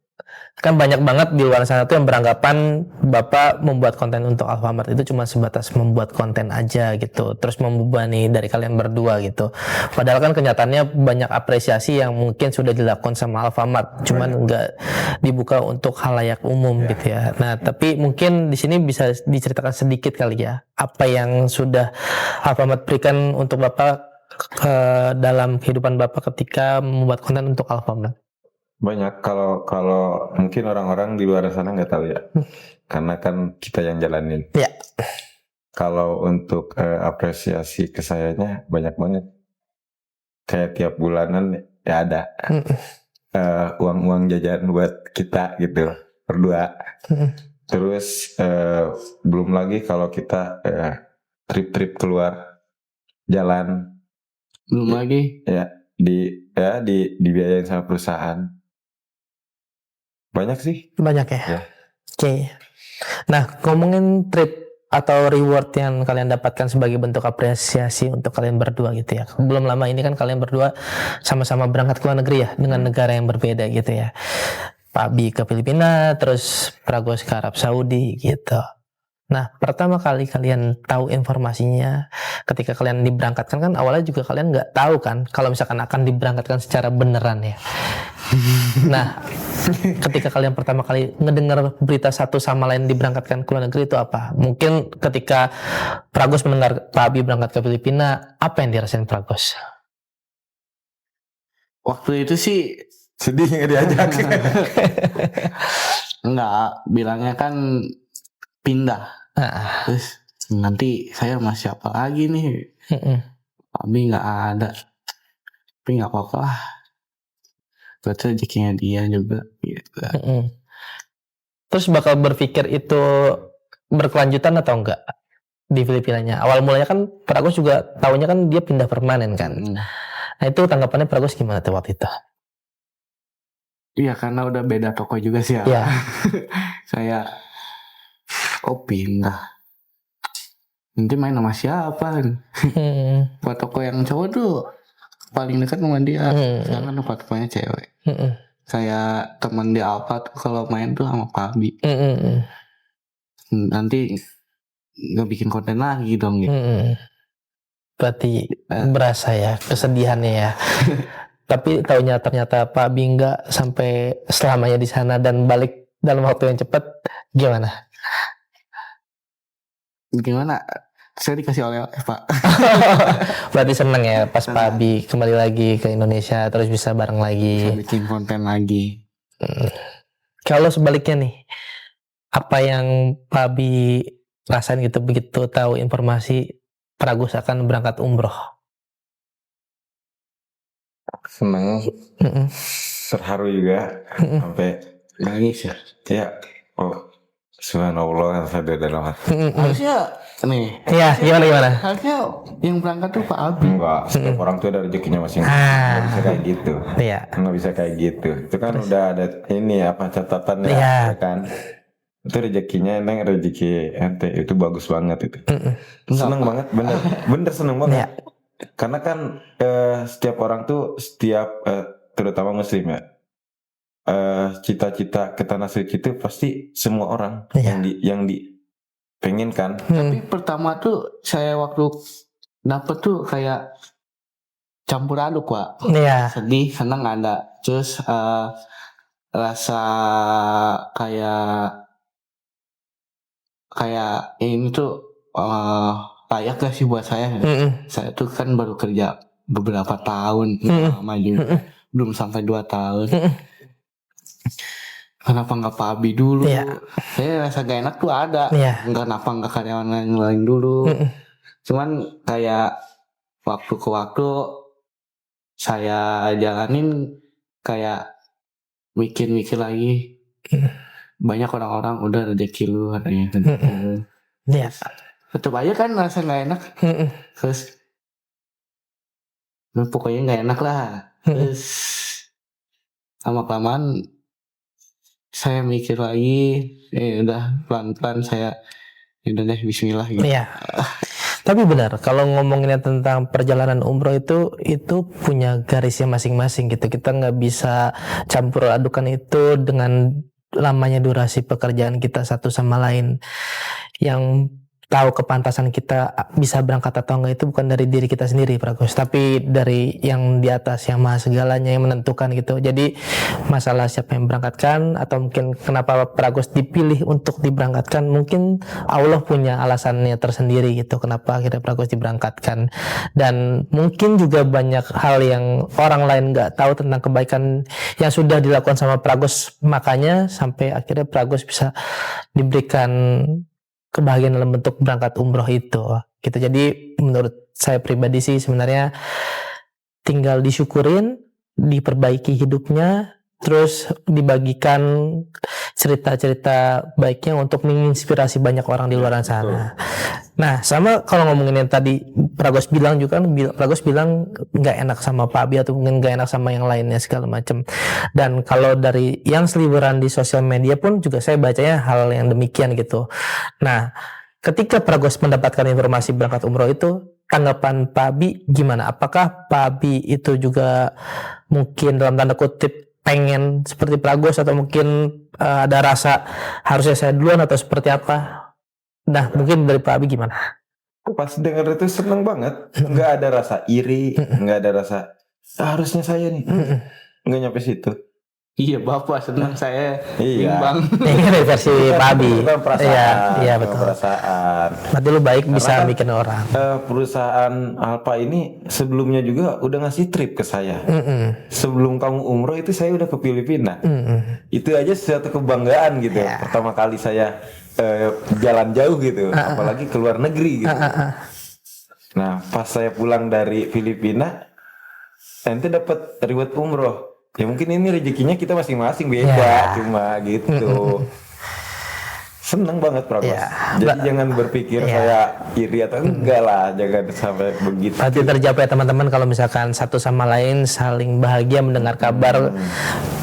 Kan banyak banget di luar sana tuh yang beranggapan Bapak membuat konten untuk Alfamart itu cuma sebatas membuat konten aja gitu, terus membebani dari kalian berdua gitu. Padahal kan kenyataannya banyak apresiasi yang mungkin sudah dilakukan sama Alfamart, cuman nggak dibuka untuk halayak umum gitu ya. Nah, tapi mungkin di sini bisa diceritakan sedikit kali ya, apa yang sudah Alfamart berikan untuk Bapak dalam kehidupan Bapak ketika membuat konten untuk Alfamart. Banyak. Kalau mungkin orang-orang di luar sana nggak tahu ya, karena kan kita yang jalanin. Ya. Kalau untuk apresiasi ke sayanya banyak banget. Kayak tiap bulanan ya ada uang jajan buat kita gitu berdua. Terus belum lagi kalau kita trip-trip keluar jalan. Belum lagi Ya dibiayain sama perusahaan. Banyak sih. Banyak ya. Ya. Oke. Nah, ngomongin trip atau reward yang kalian dapatkan sebagai bentuk apresiasi untuk kalian berdua gitu ya. Belum lama ini kan kalian berdua sama-sama berangkat ke luar negeri ya dengan negara yang berbeda gitu ya. Pak Abi ke Filipina, terus Pragos ke Arab Saudi gitu. Nah, pertama kali kalian tahu informasinya ketika kalian diberangkatkan kan awalnya juga kalian nggak tahu kan kalau misalkan akan diberangkatkan secara beneran ya. Nah, ketika kalian pertama kali ngedengar berita satu sama lain diberangkatkan ke luar negeri itu apa? Mungkin ketika Pragos mendengar Pak Abi berangkat ke Filipina, apa yang dirasain Pragos? waktu itu sih Sedih nggak diajak. enggak, bilangnya kan pindah. Terus nanti saya sama siapa lagi nih? Abi nggak ada, tapi nggak apa-apa lah. Berarti rezekinya dia juga gitu. Terus bakal berpikir itu berkelanjutan atau enggak di Filipinanya? Awal mulanya kan Pragos juga tahunya kan dia pindah permanen kan. Nah itu tanggapannya Pragos gimana tuh waktu itu? Iya, karena udah beda toko juga sih ya. Iya. Saya pindah. Nanti main sama siapa? Pak toko yang cowok tuh paling dekat sama dia. Jangan lupa tokonya cewek. Saya teman di Alfa tuh kalau main tuh sama Pak Abi. Nanti nggak bikin konten lagi dong gitu. Berarti berasa ya kesedihannya ya. Tapi taunya ternyata Pak Abi nggak sampai selamanya di sana dan balik dalam waktu yang cepat. Gimana? Gimana? Saya dikasih oleh-oleh Pak. Berarti seneng ya pas Pak Abi kembali lagi ke Indonesia terus bisa bareng lagi. Bisa bikin konten lagi. Kalau sebaliknya nih, apa yang Pak Abi rasain gitu begitu tahu informasi Pragos akan berangkat umroh? seneng, Mm-mm. terharu juga, sampai nangis ya. ya, oh subhanallah ada dalam hati. Harusnya nih, Iya, gimana? harusnya yang berangkat tuh Pak Abi. Enggak, setiap orang tuh ada rezekinya masing-masing. Ah. Nggak bisa kayak gitu. Iya. Nggak bisa kayak gitu. Itu kan udah ada ini apa catatannya, Iya. ya kan? Itu rezekinya neng rezeki ente itu bagus banget itu. Seneng banget, bener seneng banget. Iya. Karena kan setiap orang tuh terutama muslim ya, cita-cita ke tanah suci itu pasti semua orang Iya. yang pengen kan. Tapi pertama tuh saya waktu dapet tuh kayak campur aduk Pak. Iya. Sedih, senang ada. Terus rasa kayak ini tuh layak gak sih buat saya? Saya tuh kan baru kerja beberapa tahun, lama juga, belum sampai 2 tahun. Kenapa nggak Pak Abi dulu? Iya. Saya rasa gak enak tuh ada. Iya. Kenapa nggak karyawan lain dulu? Cuman kayak waktu ke waktu saya jalanin kayak mikir lagi. Banyak orang-orang udah rezeki lu katanya. Iya. Tetep aja kan rasa nggak enak. Terus pokoknya nggak enak lah. Terus lama kelamaan saya mikir lagi, udah pelan-pelan saya udah deh Bismillah gitu. Iya. Tapi benar, kalau ngomonginnya tentang perjalanan umroh itu punya garisnya masing-masing gitu. Kita nggak bisa campur adukan itu dengan lamanya durasi pekerjaan kita satu sama lain. Yang tahu kepantasan kita bisa berangkat atau enggak itu bukan dari diri kita sendiri, Pragus, tapi dari yang di atas, yang maha segalanya yang menentukan gitu. Jadi masalah siapa yang berangkatkan atau mungkin kenapa Pragus dipilih untuk diberangkatkan, mungkin Allah punya alasannya tersendiri gitu kenapa akhirnya Pragus diberangkatkan. Dan mungkin juga banyak hal yang orang lain nggak tahu tentang kebaikan yang sudah dilakukan sama Pragus, makanya sampai akhirnya Pragus bisa diberikan kebahagiaan dalam bentuk berangkat umroh itu gitu. Jadi menurut saya pribadi sih sebenarnya tinggal disyukurin, diperbaiki hidupnya, terus dibagikan cerita-cerita baiknya untuk menginspirasi banyak orang di luar sana. Nah, sama kalau ngomongin yang tadi Pragus bilang juga kan, Pragus bilang nggak enak sama Pak Abi atau mungkin nggak enak sama yang lainnya segala macam. Dan kalau dari yang seliweran di sosial media pun juga saya bacanya hal yang demikian gitu. Nah, ketika Pragus mendapatkan informasi berangkat umroh itu, tanggapan Pak Abi gimana? Apakah Pak Abi itu juga mungkin dalam tanda kutip pengen seperti Pragus atau mungkin ada rasa harusnya saya duluan atau seperti apa? Nah, mungkin dari Pak Abi gimana? Pas denger itu seneng banget, nggak ada rasa iri, nggak ada rasa harusnya saya nih, nggak nyampe situ. Iya Bapak senang saya Iya. imbang. Ini dari versi Pak Abi. Bukan perasaan, Iya bukan betul. perasaan. Berarti lu baik bisa Karena kan, bikin orang. Perusahaan Alfa ini sebelumnya juga udah ngasih trip ke saya. Sebelum kamu umroh itu saya udah ke Filipina. Itu aja suatu kebanggaan gitu. Pertama kali saya jalan jauh gitu, apalagi ke luar negeri gitu. Nah, pas saya pulang dari Filipina, ente dapat reward umroh. Ya mungkin ini rezekinya kita masing-masing beda, cuma gitu. Seneng banget Pragus. Jadi jangan berpikir saya iri atau enggak lah, jangan sampai begitu. Berarti tercapai teman-teman kalau misalkan satu sama lain saling bahagia mendengar kabar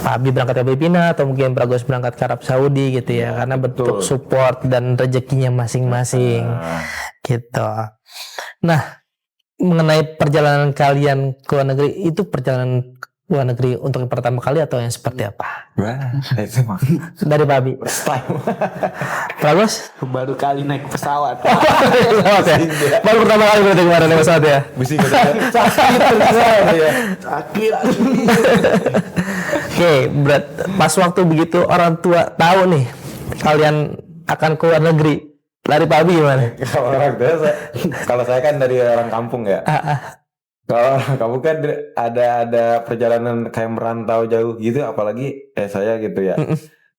Pak Abi berangkat ke Filipina atau mungkin Pragus berangkat ke Arab Saudi gitu ya, karena bentuk support dan rezekinya masing-masing gitu. Nah, mengenai perjalanan kalian ke luar negeri, itu perjalanan luar negeri untuk yang pertama kali atau yang seperti apa? Wah, itu mah Dari Pak Abi. first time. Pragus? Baru kali naik pesawat. Pesawat ya? Baru pertama kali berarti kemarin naik pesawat ya? Mesti sakit ya. Sakit. Oke, pas waktu begitu orang tua tahu nih kalian akan ke luar negeri, lari Pak Abi gimana? Kalau orang tua kalau saya kan dari orang kampung ya. Kalau kamu kan ada perjalanan kayak merantau jauh gitu, apalagi saya gitu ya.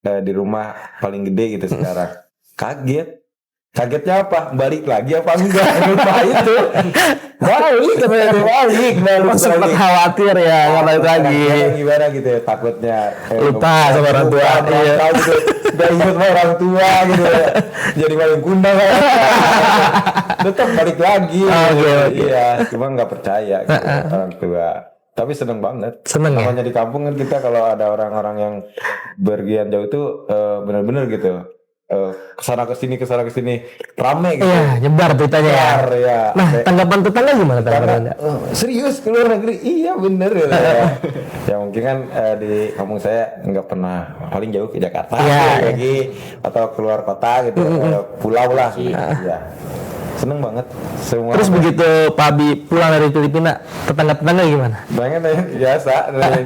Di rumah paling gede gitu sekarang. Kaget. Kagetnya apa? Balik lagi apa enggak? Lupa itu. Balik katanya dia balik. Sempat khawatir ya nggak balik lagi. Gimana gitu ya takutnya. Lupa sama orang tua. Iya. Gitu. Gak ingat sama orang tua gitu ya. Jadi maling kundang. Tetap balik lagi. Okay. Iya, cuma nggak percaya gitu, orang tua. Tapi seneng banget. Seneng ya? Namanya di kampung kan kita kalau ada orang-orang yang bergian jauh itu benar-benar gitu. Kesana kesini rame gitu. Iya, nyebar beritanya ya. Ya. Nah, tanggapan tetangga gimana tanggapannya? Serius ke luar negeri? Iya bener ya. Ya mungkin kan di kampung saya nggak pernah, paling jauh ke Jakarta lagi atau keluar kota gitu, pulau lah. Iya. Seneng banget semua. Terus begitu Pak Abi pulang dari Filipina, tetangga-tetangga gimana? Banget ya, biasa.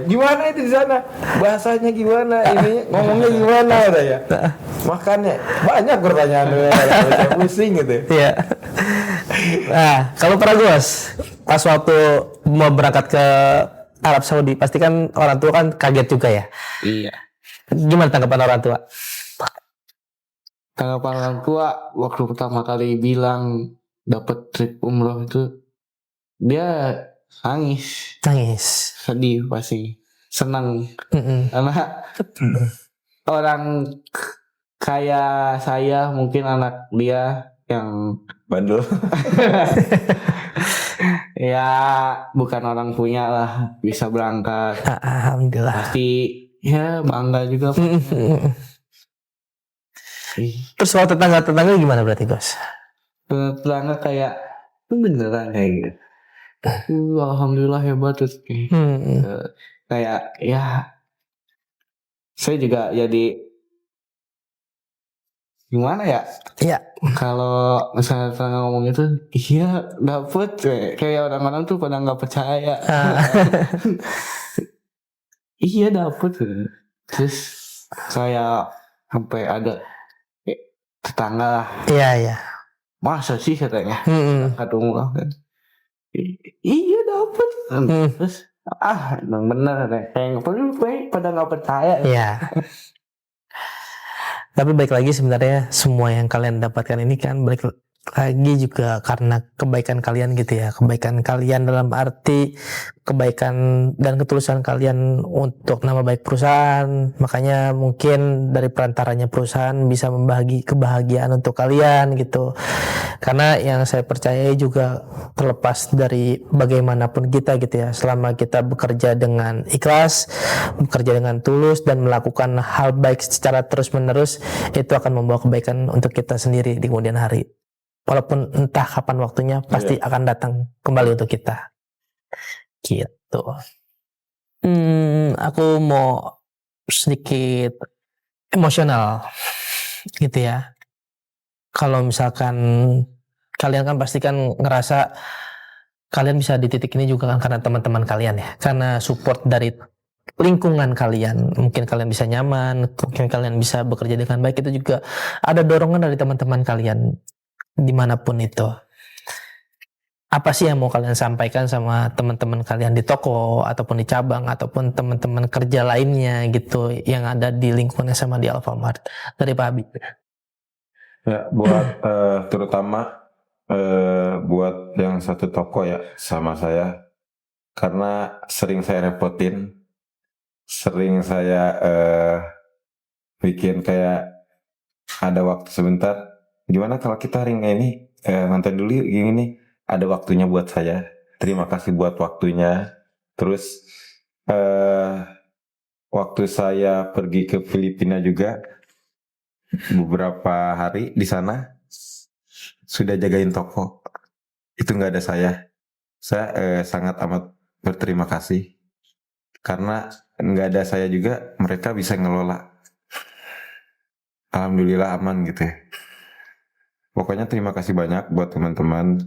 Gimana itu di sana? Bahasanya gimana? Ini ngomongnya gimana ya? Makannya banyak pertanyaan, pusing gitu. Iya. Nah, kalau Pragos pas waktu mau berangkat ke Arab Saudi, pasti kan orang tua kan kaget juga ya. Iya. Gimana tanggapan orang tua? Tanggapan orang tua waktu pertama kali bilang dapat trip umroh itu, dia nangis, sedih pasti, senang karena orang kayak saya, mungkin anak dia yang bandel. Ya bukan orang punya lah bisa berangkat, alhamdulillah. pasti ya bangga juga. Terus soal tetangga-tetangga gimana berarti, Gos? Tetangga kayak beneran kayak gitu. Alhamdulillah hebat terus kayak ya saya juga jadi gimana ya? Iya. Kalau misalnya tetangga ngomong itu, iya dapet kayak orang-orang tuh pada nggak percaya. Iya dapet. Terus saya sampai ada tetangga lah. Iya. Masa sih katanya? Kata umrah kan. Iya dapet. Terus emang bener kayak pada nggak percaya. Iya. Tapi baik lagi sebenarnya semua yang kalian dapatkan ini kan balik lagi juga karena kebaikan kalian gitu ya. Kebaikan kalian dalam arti kebaikan dan ketulusan kalian untuk nama baik perusahaan. Makanya mungkin dari perantaranya perusahaan bisa membagi kebahagiaan untuk kalian gitu. Karena yang saya percaya juga terlepas dari bagaimanapun kita gitu ya, selama kita bekerja dengan ikhlas, bekerja dengan tulus dan melakukan hal baik secara terus menerus, itu akan membawa kebaikan untuk kita sendiri di kemudian hari. Walaupun entah kapan waktunya, pasti akan datang kembali untuk kita. Gitu. Aku mau sedikit emosional gitu ya. Kalau misalkan kalian kan pasti kan ngerasa kalian bisa di titik ini juga kan karena teman-teman kalian ya. Karena support dari lingkungan kalian. Mungkin kalian bisa nyaman, mungkin kalian bisa bekerja dengan baik. Itu juga ada dorongan dari teman-teman kalian dimanapun itu. Apa sih yang mau kalian sampaikan sama teman-teman kalian di toko ataupun di cabang ataupun teman-teman kerja lainnya gitu yang ada di lingkungannya sama di Alfamart? Dari Pak Habib. Ya, buat terutama buat yang satu toko ya sama saya, karena sering saya repotin, sering saya bikin kayak ada waktu sebentar. Gimana kalau kita hari ini nonton dulu gini nih, ada waktunya buat saya. Terima kasih buat waktunya. Terus waktu saya pergi ke Filipina juga beberapa hari di sana sudah jagain toko. Itu nggak ada saya. Saya sangat amat berterima kasih karena nggak ada saya juga mereka bisa ngelola. Alhamdulillah aman gitu ya. Pokoknya terima kasih banyak buat teman-teman.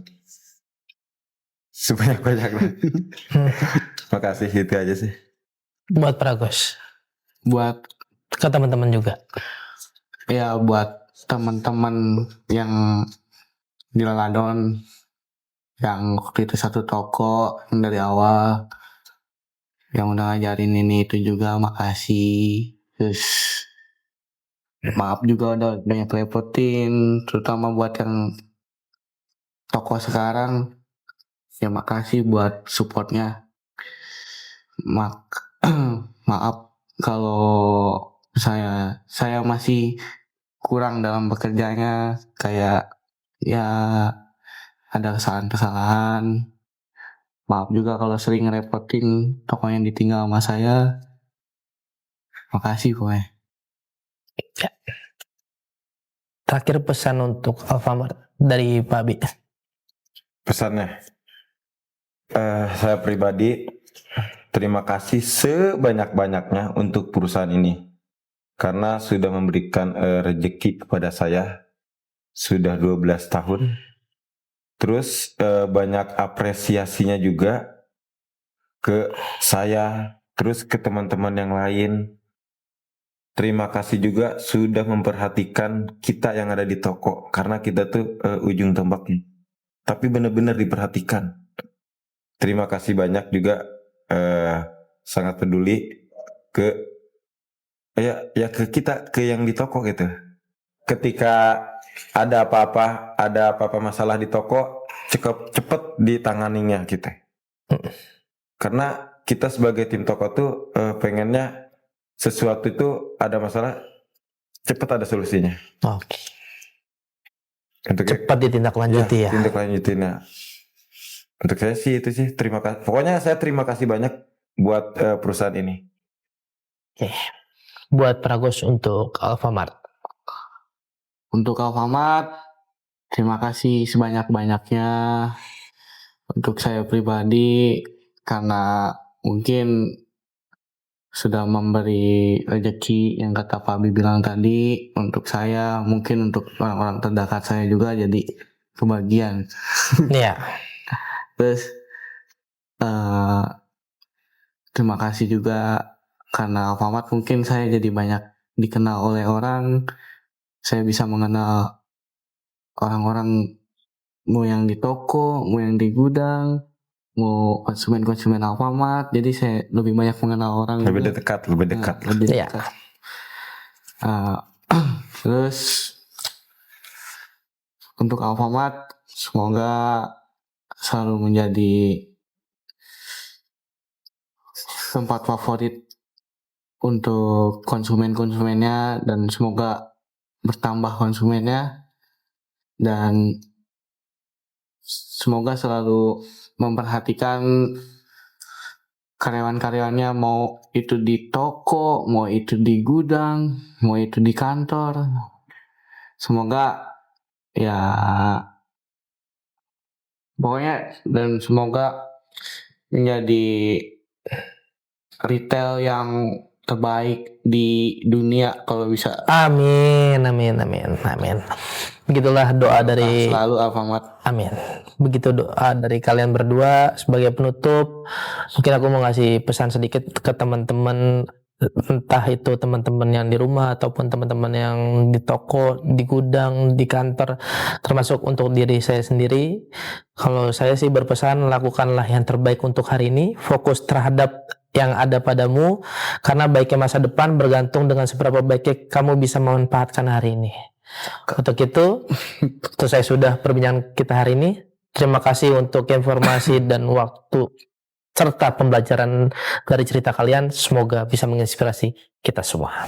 Sebanyak-banyaknya. Makasih, itu aja sih. Buat Pragos. Buat ke teman-teman juga. Ya buat teman-teman yang di Ladon, yang waktu itu satu toko yang dari awal, yang udah ngajarin ini itu juga makasih. Terus Maaf juga udah banyak repotin, terutama buat yang toko sekarang. Ya makasih buat supportnya. Maaf kalau saya masih kurang dalam bekerjanya, kayak ya ada kesalahan-kesalahan. Maaf juga kalau sering ngerepotin toko yang ditinggal sama saya. Makasih pokoknya. Terakhir pesan untuk Alfamart dari Pak Abi. Pesannya, saya pribadi terima kasih sebanyak-banyaknya untuk perusahaan ini karena sudah memberikan rezeki kepada saya sudah 12 tahun. Terus banyak apresiasinya juga ke saya, terus ke teman-teman yang lain. Terima kasih juga sudah memperhatikan kita yang ada di toko karena kita tuh ujung tombaknya. Tapi benar-benar diperhatikan. Terima kasih banyak juga, sangat peduli ke ke kita, ke yang di toko gitu. Ketika ada apa-apa masalah di toko, cepet ditanganinya gitu. Karena kita sebagai tim toko tuh pengennya sesuatu itu ada masalah cepet ada solusinya. Oke. Untuk Cepat ditindaklanjuti ya. Tindaklanjutinnya. Untuk saya sih itu sih, terima kasih. Pokoknya saya terima kasih banyak buat perusahaan ini. Oke. Buat Pragus untuk Alfamart. Untuk Alfamart, terima kasih sebanyak-banyaknya. Untuk saya pribadi, karena mungkin sudah memberi rezeki yang kata Pak Abi bilang tadi. Untuk saya, mungkin untuk orang-orang terdekat saya juga jadi kebagian. Iya. Terus terima kasih juga karena Alfamart mungkin saya jadi banyak dikenal oleh orang. Saya bisa mengenal orang-orang, mau yang di toko, mau yang di gudang, mau konsumen Alfamart. Jadi saya lebih banyak mengenal orang. Lebih juga. dekat. Lebih Iya. dekat. Terus untuk Alfamart, semoga selalu menjadi tempat favorit untuk konsumennya, dan semoga bertambah konsumennya, dan semoga selalu memperhatikan karyawan-karyawannya, mau itu di toko, mau itu di gudang, mau itu di kantor. Semoga ya pokoknya, dan semoga menjadi retail yang terbaik di dunia kalau bisa. Amin. Begitulah doa dari Selalu Alfamart. Amin. Begitu doa dari kalian berdua. Sebagai penutup, mungkin aku mau ngasih pesan sedikit ke teman-teman, entah itu teman-teman yang di rumah ataupun teman-teman yang di toko, di gudang, di kantor, termasuk untuk diri saya sendiri. Kalau saya sih berpesan, lakukanlah yang terbaik untuk hari ini, fokus terhadap yang ada padamu, karena baiknya masa depan bergantung dengan seberapa baiknya kamu bisa memanfaatkan hari ini. Untuk itu saya sudah perbincangan kita hari ini. Terima kasih untuk informasi dan waktu serta pembelajaran dari cerita kalian. Semoga bisa menginspirasi kita semua.